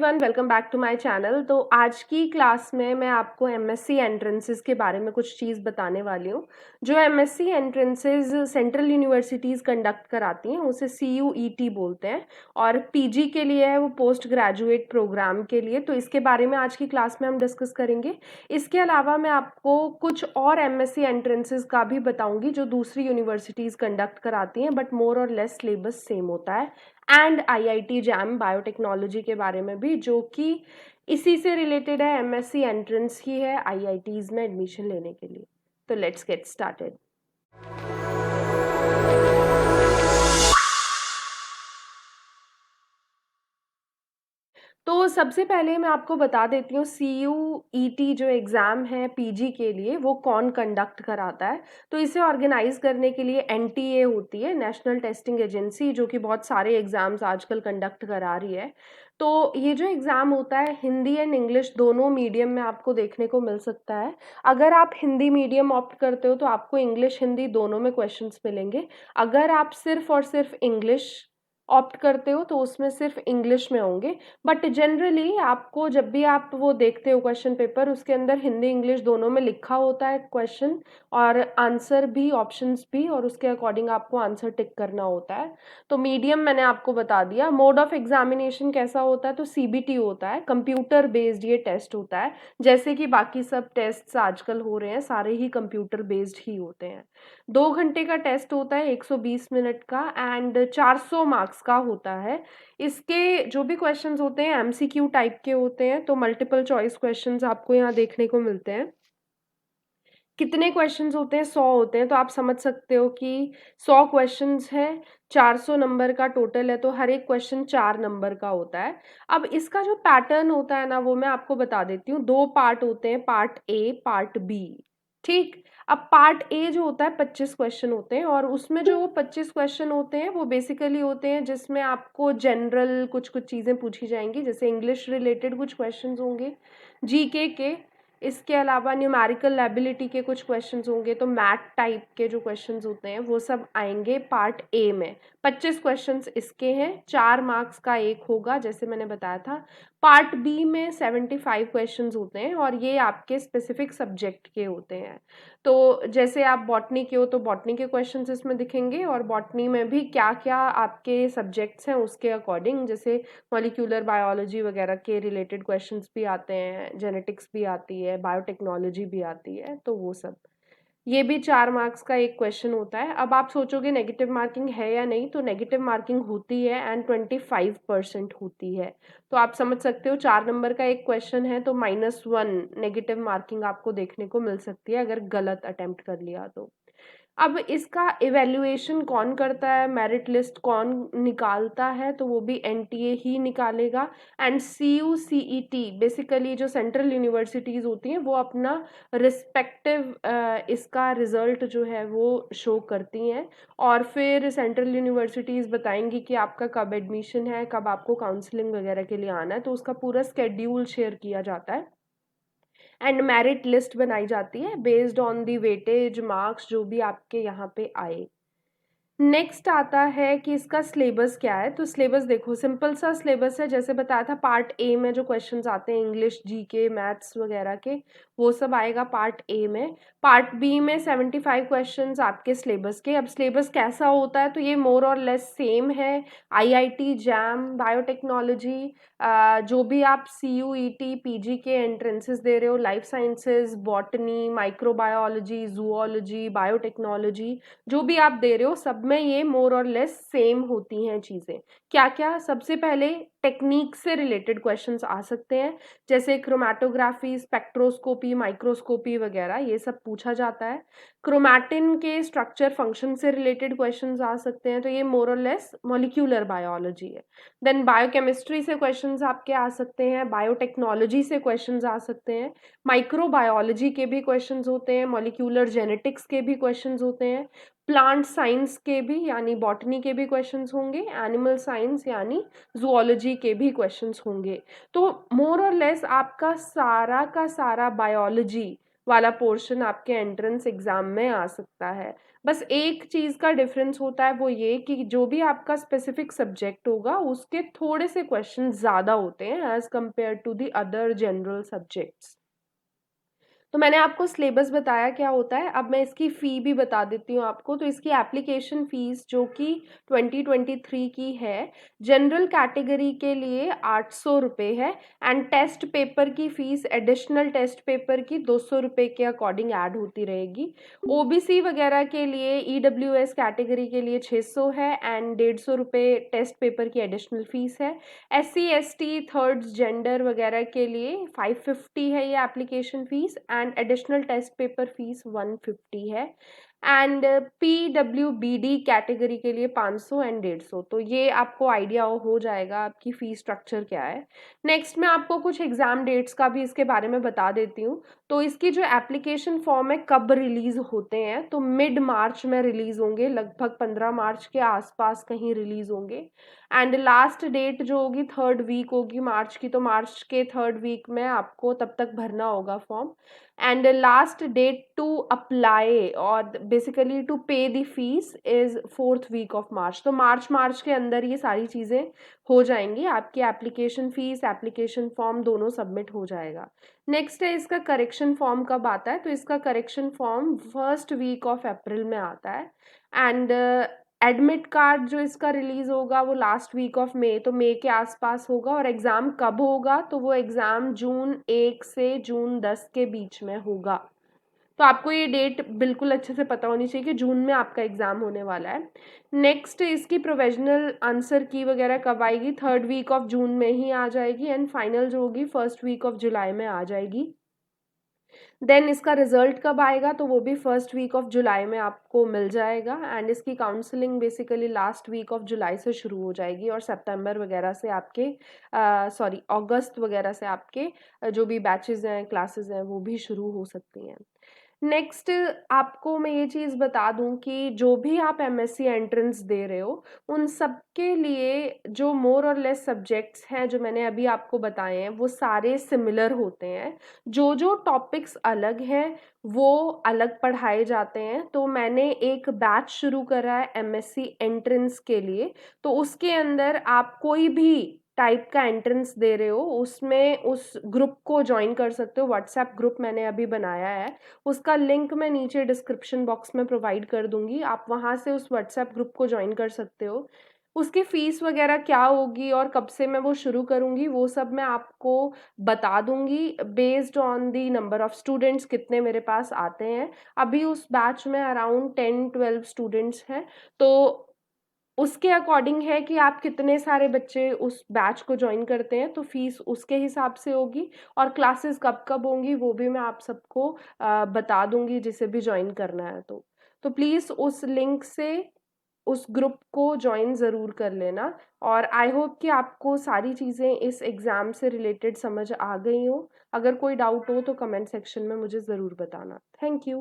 Everyone, welcome back to my channel. तो आज की क्लास में मैं आपको एमएससी एंट्रेंसेस के बारे में कुछ चीज़ बताने वाली हूँ। जो MSc entrances central universities conduct कराती हैं उसे CUET बोलते हैं, और पीजी के लिए है वो पोस्ट ग्रेजुएट प्रोग्राम के लिए। तो इसके बारे में आज की क्लास में हम डिस्कस करेंगे। इसके अलावा मैं आपको कुछ और एमएससी एंट्रेंसेस का भी बताऊंगी जो दूसरी यूनिवर्सिटीज़ कंडक्ट कराती हैं, बट मोर और लेस सिलेबस सेम होता है। एंड IIT जैम बायोटेक्नोलॉजी के बारे में भी, जो कि इसी से रिलेटेड है, एमएससी एंट्रेंस ही है IITs में एडमिशन लेने के लिए। तो लेट्स गेट स्टार्टेड। तो सबसे पहले मैं आपको बता देती हूँ CUET जो एग्ज़ाम है पीजी के लिए वो कौन कंडक्ट कराता है। तो इसे ऑर्गेनाइज करने के लिए NTA होती है, नेशनल टेस्टिंग एजेंसी, जो कि बहुत सारे एग्ज़ाम्स आजकल कंडक्ट करा रही है। तो ये जो एग्ज़ाम होता है हिंदी एंड इंग्लिश दोनों मीडियम में आपको देखने को मिल सकता है। अगर आप हिंदी मीडियम ऑप्ट करते हो तो आपको इंग्लिश हिंदी दोनों में क्वेश्चंस मिलेंगे। अगर आप सिर्फ और सिर्फ इंग्लिश ऑप्ट करते हो तो उसमें सिर्फ इंग्लिश में होंगे। बट जनरली आपको जब भी आप वो देखते हो क्वेश्चन पेपर, उसके अंदर हिंदी इंग्लिश दोनों में लिखा होता है क्वेश्चन और आंसर भी, ऑप्शंस भी, और उसके अकॉर्डिंग आपको आंसर टिक करना होता है। तो मीडियम मैंने आपको बता दिया। मोड ऑफ एग्जामिनेशन कैसा होता है, तो CBT होता है, कंप्यूटर बेस्ड ये टेस्ट होता है। जैसे कि बाकी सब टेस्ट आजकल हो रहे हैं सारे ही कंप्यूटर बेस्ड ही होते हैं। 2 घंटे का टेस्ट होता है, 120 मिनट का, एंड 400 मार्क्स का होता है। इसके जो भी क्वेश्चंस होते हैं MCQ टाइप के होते हैं, तो मल्टीपल चॉइस क्वेश्चंस आपको यहाँ देखने को मिलते हैं। कितने क्वेश्चंस होते हैं, 100 होते हैं। तो आप समझ सकते हो कि 100 क्वेश्चंस है, 400 नंबर का टोटल है, तो हर एक क्वेश्चन 4 नंबर का होता है। अब इसका जो पैटर्न होता है ना वो मैं आपको बता देती हूँ। 2 पार्ट होते हैं, पार्ट A पार्ट B। ठीक। अब पार्ट A जो होता है 25 क्वेश्चन होते हैं, और उसमें जो 25 क्वेश्चन होते हैं वो बेसिकली होते हैं जिसमें आपको जनरल कुछ कुछ चीज़ें पूछी जाएंगी, जैसे इंग्लिश रिलेटेड कुछ क्वेश्चंस होंगे, GK के। इसके अलावा न्यूमेरिकल एबिलिटी के कुछ क्वेश्चंस होंगे, तो मैथ टाइप के जो क्वेश्चंस होते हैं वो सब आएंगे पार्ट A में। 25 क्वेश्चंस इसके हैं, 4 मार्क्स का एक होगा जैसे मैंने बताया था। पार्ट B में 75 क्वेश्चंस होते हैं, और ये आपके स्पेसिफिक सब्जेक्ट के होते हैं। तो जैसे आप बॉटनी के हो तो बॉटनी के क्वेश्चंस इसमें दिखेंगे, और बॉटनी में भी क्या क्या आपके सब्जेक्ट्स हैं उसके अकॉर्डिंग, जैसे मॉलिक्यूलर बायोलॉजी वगैरह के रिलेटेड क्वेश्चंस भी आते हैं, जेनेटिक्स भी आती है, बायोटेक्नोलॉजी भी आती है, तो वो सब। ये भी 4 मार्क्स का एक क्वेश्चन होता है। अब आप सोचोगे नेगेटिव मार्किंग है या नहीं, तो नेगेटिव मार्किंग होती है, एंड 25% होती है। तो आप समझ सकते हो 4 नंबर का एक क्वेश्चन है तो -1 नेगेटिव मार्किंग आपको देखने को मिल सकती है अगर गलत अटेम्प्ट कर लिया तो। अब इसका इवैल्यूएशन कौन करता है, मेरिट लिस्ट कौन निकालता है, तो वो भी NTA ही निकालेगा। एंड CUCET बेसिकली जो सेंट्रल यूनिवर्सिटीज़ होती हैं वो अपना रिस्पेक्टिव इसका रिजल्ट जो है वो शो करती हैं, और फिर सेंट्रल यूनिवर्सिटीज़ बताएंगी कि आपका कब एडमिशन है, कब आपको काउंसलिंग वगैरह के लिए आना है। तो उसका पूरा स्केड्यूल शेयर किया जाता है, एंड मेरिट लिस्ट बनाई जाती है based on the weightage marks जो भी आपके यहाँ पे आए। नेक्स्ट आता है कि इसका सिलेबस क्या है। तो सिलेबस देखो, सिंपल सा सिलेबस है, जैसे बताया था पार्ट A में जो क्वेश्चंस आते हैं इंग्लिश, GK, मैथ्स वगैरह के, वो सब आएगा पार्ट A में। पार्ट B में 75 क्वेश्चंस आपके सिलेबस के। अब सिलेबस कैसा होता है, तो ये मोर और लेस सेम है। IIT जैम बायोटेक्नोलॉजी, जो भी आप CUET PG के एंट्रेंसेस दे रहे हो, life sciences, botany, microbiology, zoology, biotechnology, जो भी आप दे रहे हो सब में ये मोर और लेस सेम होती हैं चीज़ें। क्या क्या, सबसे पहले टेक्निक से रिलेटेड क्वेश्चंस आ सकते हैं, जैसे क्रोमैटोग्राफी, स्पेक्ट्रोस्कोपी, माइक्रोस्कोपी वगैरह, ये सब पूछा जाता है। क्रोमैटिन के स्ट्रक्चर फंक्शन से रिलेटेड क्वेश्चंस आ सकते हैं, तो ये मोर और लेस मॉलिक्यूलर बायोलॉजी है। देन बायोकेमिस्ट्री से क्वेश्चंस आपके आ सकते हैं, बायोटेक्नोलॉजी से क्वेश्चंस आ सकते हैं, माइक्रोबायोलॉजी के भी क्वेश्चंस होते हैं, मॉलिक्यूलर जेनेटिक्स के भी क्वेश्चंस होते हैं, प्लांट साइंस के भी यानी बॉटनी के भी क्वेश्चंस होंगे, एनिमल साइंस यानी जूलॉजी के भी क्वेश्चंस होंगे। तो मोर और लेस आपका सारा का सारा बायोलॉजी वाला पोर्शन आपके एंट्रेंस एग्जाम में आ सकता है। बस एक चीज़ का डिफरेंस होता है, वो ये कि जो भी आपका स्पेसिफिक सब्जेक्ट होगा उसके थोड़े से क्वेश्चन ज़्यादा होते हैं as compare to the other general subjects. तो मैंने आपको सिलेबस बताया क्या होता है, अब मैं इसकी फ़ी भी बता देती हूँ आपको। तो इसकी एप्लीकेशन फ़ीस जो कि 2023 की है, जनरल कैटेगरी के लिए 800 रुपये है, एंड टेस्ट पेपर की फ़ीस एडिशनल टेस्ट पेपर की 200 रुपये के अकॉर्डिंग ऐड होती रहेगी। ओबीसी वगैरह के लिए, ईडब्ल्यूएस कैटेगरी के लिए 600 है एंड 150 रुपये टेस्ट पेपर की एडिशनल फ़ीस है। SC ST थर्ड जेंडर वगैरह के लिए 550 है ये application fees, and additional test paper fees 150 है, एंड PWBD कैटेगरी के लिए 500 एंड 150। तो ये आपको आइडिया हो जाएगा आपकी फ़ी स्ट्रक्चर क्या है। नेक्स्ट मैं आपको कुछ एग्ज़ाम डेट्स का भी इसके बारे में बता देती हूँ। तो इसकी जो एप्लीकेशन फॉर्म है कब रिलीज़ होते हैं, तो मिड मार्च में रिलीज़ होंगे, लगभग 15 मार्च के आसपास कहीं रिलीज़ होंगे, एंड लास्ट डेट जो होगी थर्ड वीक होगी मार्च की, तो मार्च के थर्ड वीक में आपको तब तक भरना होगा form, and last date to apply और basically to pay the fees is fourth week of March. तो मार्च के अंदर ये सारी चीज़ें हो जाएंगी, आपकी एप्लीकेशन फीस एप्लीकेशन फॉर्म दोनों सबमिट हो जाएगा। नेक्स्ट है इसका करेक्शन फॉर्म कब आता है, तो इसका correction form first week of April में आता है, एंड एडमिट कार्ड जो इसका रिलीज होगा वो लास्ट वीक ऑफ मई, तो मई के आसपास होगा, और एग्ज़ाम कब होगा, तो वो एग्ज़ाम जून 1 से जून 10 के बीच में होगा। तो आपको ये डेट बिल्कुल अच्छे से पता होनी चाहिए कि जून में आपका एग्ज़ाम होने वाला है। नेक्स्ट इसकी प्रोविजनल आंसर की वगैरह कब आएगी, थर्ड वीक ऑफ जून में ही आ जाएगी, एंड फाइनल जो होगी फर्स्ट वीक ऑफ जुलाई में आ जाएगी। देन इसका रिजल्ट कब आएगा, तो वो भी फर्स्ट वीक ऑफ जुलाई में आपको मिल जाएगा, एंड इसकी counselling basically last week of July से शुरू हो जाएगी, और सितंबर वगैरह से आपके सॉरी अगस्त वगैरह से आपके जो भी बैचेस हैं क्लासेस हैं वो भी शुरू हो सकती हैं। नेक्स्ट आपको मैं ये चीज़ बता दूं कि जो भी आप एमएससी एंट्रेंस दे रहे हो उन सब के लिए जो मोर और लेस सब्जेक्ट्स हैं जो मैंने अभी आपको बताए हैं वो सारे सिमिलर होते हैं। जो जो टॉपिक्स अलग हैं वो अलग पढ़ाए जाते हैं। तो मैंने एक बैच शुरू करा है एमएससी एंट्रेंस के लिए, तो उसके अंदर आप कोई भी टाइप का एंट्रेंस दे रहे हो उसमें उस ग्रुप को ज्वाइन कर सकते हो। व्हाट्सएप ग्रुप मैंने अभी बनाया है, उसका लिंक मैं नीचे डिस्क्रिप्शन बॉक्स में प्रोवाइड कर दूंगी, आप वहाँ से उस व्हाट्सएप ग्रुप को ज्वाइन कर सकते हो। उसकी फ़ीस वगैरह क्या होगी और कब से मैं वो शुरू करूँगी वो सब मैं आपको बता दूंगी, based on the number of students कितने मेरे पास आते हैं। अभी उस बैच में अराउंड 10-12 स्टूडेंट्स हैं, तो उसके अकॉर्डिंग है कि आप कितने सारे बच्चे उस बैच को ज्वाइन करते हैं, तो फीस उसके हिसाब से होगी, और क्लासेस कब कब होंगी वो भी मैं आप सबको बता दूंगी जिसे भी ज्वाइन करना है। तो प्लीज़ उस लिंक से उस ग्रुप को ज्वाइन ज़रूर कर लेना, और आई होप कि आपको सारी चीज़ें इस एग्ज़ाम से रिलेटेड समझ आ गई हो। अगर कोई डाउट हो तो कमेंट सेक्शन में मुझे ज़रूर बताना। Thank you.